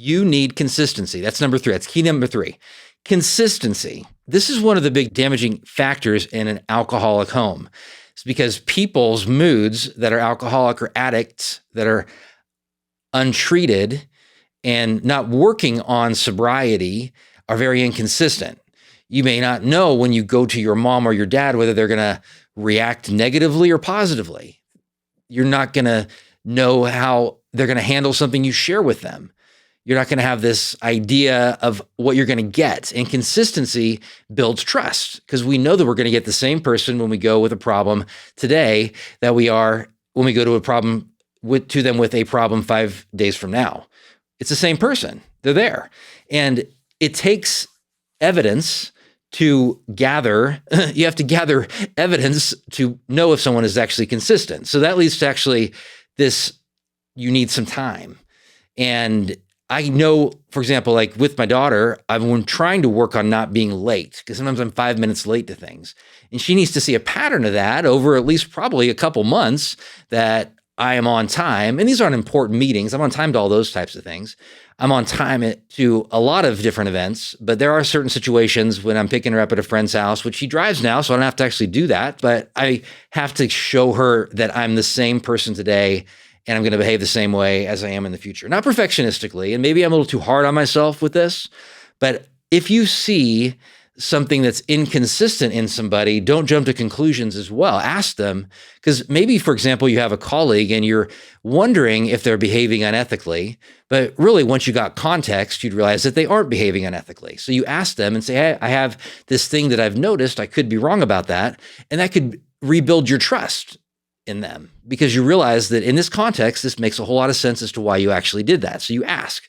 You need consistency. That's number 3. That's key number 3. Consistency. This is one of the big damaging factors in an alcoholic home. It's because people's moods that are alcoholic or addicts that are untreated and not working on sobriety are very inconsistent. You may not know when you go to your mom or your dad whether they're going to react negatively or positively. You're not going to know how they're going to handle something you share with them. You're not going to have this idea of what you're going to get. And consistency builds trust because we know that we're going to get the same person when we go with a problem today that we are when we go to a problem to them with a problem 5 days from now. It's the same person. They're there. And it takes evidence to gather. You have to gather evidence to know if someone is actually consistent. So that leads to actually this, you need some time. And I know, for example, like with my daughter, I've been trying to work on not being late because sometimes I'm 5 minutes late to things. And she needs to see a pattern of that over at least probably a couple months that I am on time. And these aren't important meetings. I'm on time to all those types of things. I'm on time to a lot of different events, but there are certain situations when I'm picking her up at a friend's house, which she drives now, so I don't have to actually do that. But I have to show her that I'm the same person today and I'm going to behave the same way as I am in the future. Not perfectionistically, and maybe I'm a little too hard on myself with this, but if you see something that's inconsistent in somebody, don't jump to conclusions as well. Ask them, because maybe, for example, you have a colleague and you're wondering if they're behaving unethically, but really once you got context, you'd realize that they aren't behaving unethically. So you ask them and say, hey, I have this thing that I've noticed. I could be wrong about that. And that could rebuild your trust in them because you realize that in this context, this makes a whole lot of sense as to why you actually did that. So you ask.